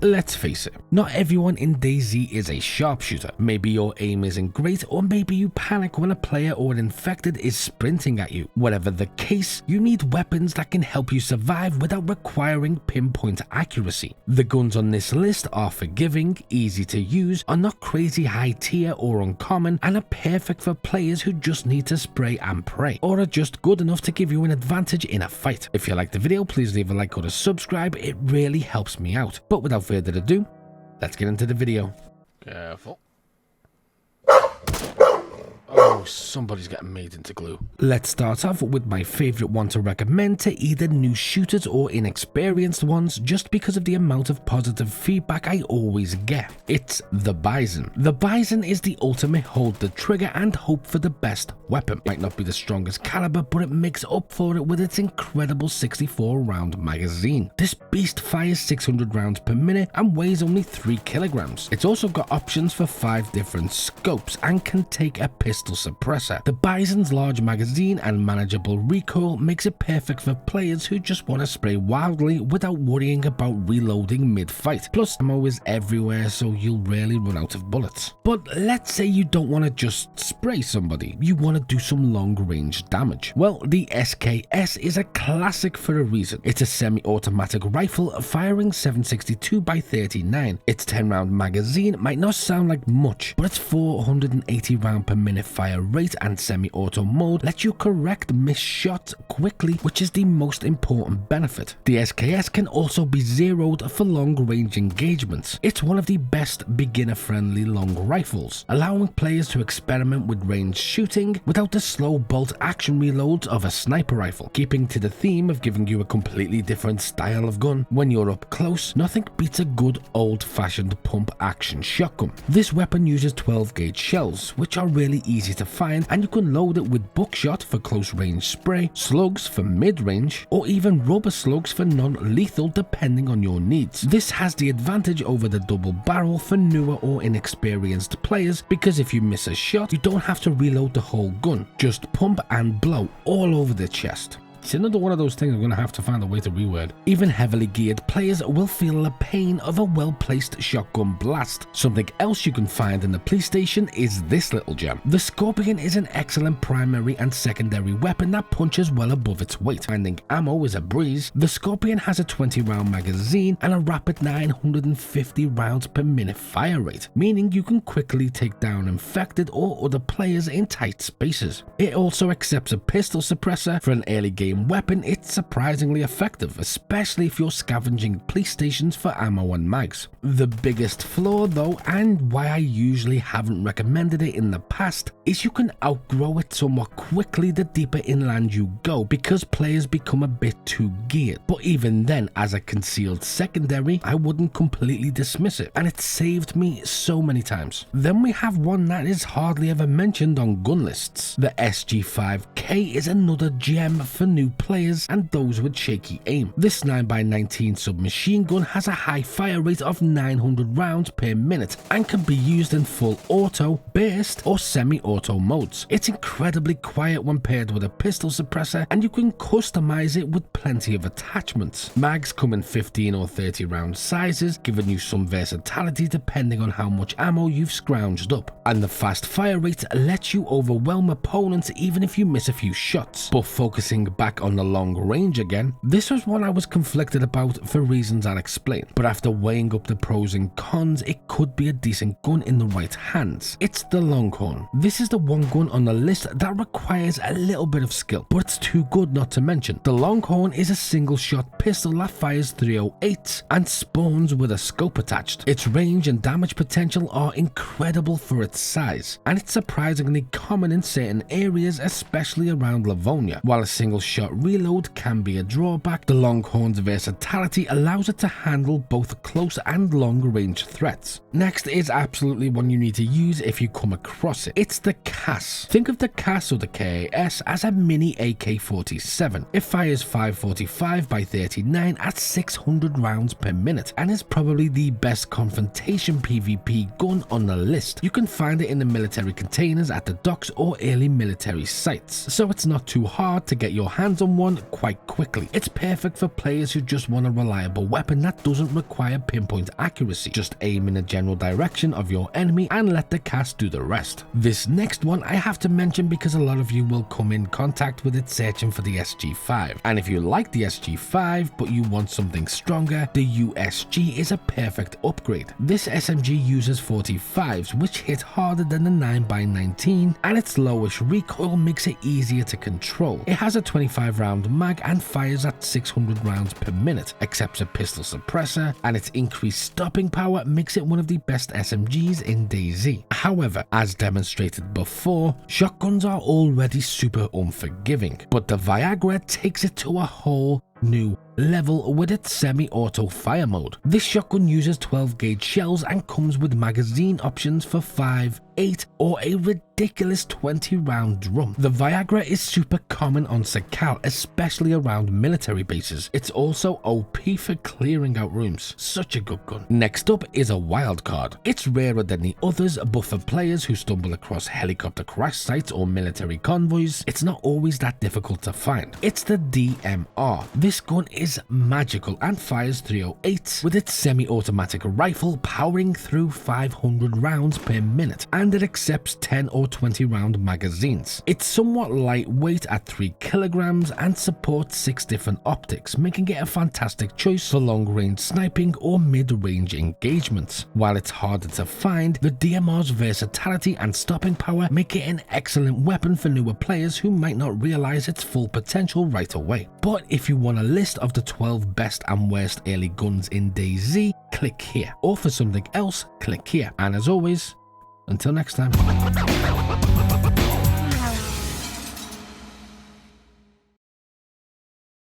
Let's face it, not everyone in DayZ is a sharpshooter. Maybe your aim isn't great, or maybe you panic when a player or an infected is sprinting at you. Whatever the case, you need weapons that can help you survive without requiring pinpoint accuracy. The guns on this list are forgiving, easy to use, are not crazy high tier or uncommon, and are perfect for players who just need to spray and pray, or are just good enough to give you an advantage in a fight. If you liked the video, please leave a like or a subscribe, it really helps me out. But without further ado, let's get into the video. Careful. Oh, somebody's getting made into glue. Let's start off with my favorite one to recommend to either new shooters or inexperienced ones, just because of the amount of positive feedback I always get. It's the Bison. The Bison is the ultimate hold the trigger and hope for the best weapon. Might not be the strongest caliber, but it makes up for it with its incredible 64 round magazine. This beast fires 600 rounds per minute and weighs only 3 kilograms. It's also got options for 5 different scopes and can take a pistol suppressor. The Bison's large magazine and manageable recoil makes it perfect for players who just want to spray wildly without worrying about reloading mid-fight. Plus, ammo is everywhere, so you'll rarely run out of bullets. But let's say you don't want to just spray somebody, you want to do some long-range damage. Well, the SKS is a classic for a reason. It's a semi-automatic rifle firing 762 by 39. Its 10-round magazine might not sound like much, but its 480 round per minute fire rate and semi-auto mode lets you correct missed shots quickly, which is the most important benefit. The SKS can also be zeroed for long-range engagements. It's one of the best beginner-friendly long rifles, allowing players to experiment with ranged shooting without the slow bolt action reloads of a sniper rifle, keeping to the theme of giving you a completely different style of gun. When you're up close, nothing beats a good old-fashioned pump action shotgun. This weapon uses 12 gauge shells, which are really easy to find, and you can load it with buckshot for close range spray, slugs for mid range, or even rubber slugs for non-lethal depending on your needs. This has the advantage over the double barrel for newer or inexperienced players, because if you miss a shot, you don't have to reload the whole gun, just pump and blow all over the chest. It's another one of those things I'm going to have to find a way to reword. Even heavily geared players will feel the pain of a well-placed shotgun blast. Something else you can find in the police station is this little gem. The Scorpion is an excellent primary and secondary weapon that punches well above its weight. Finding ammo is a breeze. The Scorpion has a 20-round magazine and a rapid 950 rounds per minute fire rate, meaning you can quickly take down infected or other players in tight spaces. It also accepts a pistol suppressor. For an early game weapon, it's surprisingly effective, especially if you're scavenging police stations for ammo and mags. The biggest flaw though, and why I usually haven't recommended it in the past, is you can outgrow it somewhat quickly the deeper inland you go, because players become a bit too geared. But even then, as a concealed secondary, I wouldn't completely dismiss it, and it saved me so many times. Then we have one that is hardly ever mentioned on gun lists. The SG5K is another gem for new players and those with shaky aim. This 9x19 submachine gun has a high fire rate of 900 rounds per minute and can be used in full auto, burst, or semi-auto modes. It's incredibly quiet when paired with a pistol suppressor, and you can customize it with plenty of attachments. Mags come in 15 or 30 round sizes, giving you some versatility depending on how much ammo you've scrounged up. And the fast fire rate lets you overwhelm opponents even if you miss a few shots. But focusing back on the long range again, this was one I was conflicted about for reasons I'll explain, but after weighing up the pros and cons, it could be a decent gun in the right hands. It's the Longhorn. This is the one gun on the list that requires a little bit of skill, but it's too good not to mention. The Longhorn is a single shot pistol that fires 308s and spawns with a scope attached. Its range and damage potential are incredible for its size, and it's surprisingly common in certain areas, especially around Livonia. While a single shot reload can be a drawback, the Longhorn's versatility allows it to handle both close and long range threats. Next is absolutely one you need to use if you come across it. It's the CAS. Think of the CAS or the KAS as a mini AK-47. It fires 545 by 39 at 600 rounds per minute and is probably the best confrontation PvP gun on the list. You can find it in the military containers at the docks or early military sites, so it's not too hard to get your hands hands on one quite quickly. It's perfect for players who just want a reliable weapon that doesn't require pinpoint accuracy. Just aim in the general direction of your enemy and let the cast do the rest. This next one I have to mention because a lot of you will come in contact with it searching for the SG5. And if you like the SG5 but you want something stronger, the USG is a perfect upgrade. This SMG uses 45s, which hit harder than the 9x19, and its lowish recoil makes it easier to control. It has a 25 round mag and fires at 600 rounds per minute, accepts a pistol suppressor, and its increased stopping power makes it one of the best SMGs in DayZ. However, as demonstrated before, shotguns are already super unforgiving, but the Viagra takes it to a whole new level with its semi-auto fire mode. This shotgun uses 12 gauge shells and comes with magazine options for 5, 8 or a ridiculous 20 round drum. The Viagra is super common on Sakal, especially around military bases. It's also OP for clearing out rooms. Such a good gun. Next up is a wild card. It's rarer than the others, but for players who stumble across helicopter crash sites or military convoys, it's not always that difficult to find. It's the DMR. This gun is magical and fires 308s with its semi-automatic rifle powering through 500 rounds per minute, and it accepts 10 or 20 round magazines. It's somewhat lightweight at 3 kilograms and supports 6 different optics, making it a fantastic choice for long-range sniping or mid-range engagements. While it's harder to find, the DMR's versatility and stopping power make it an excellent weapon for newer players who might not realize its full potential right away. But if you want a list of the 12 best and worst early guns in DayZ, click here, or for something else, click here. And as always, until next time.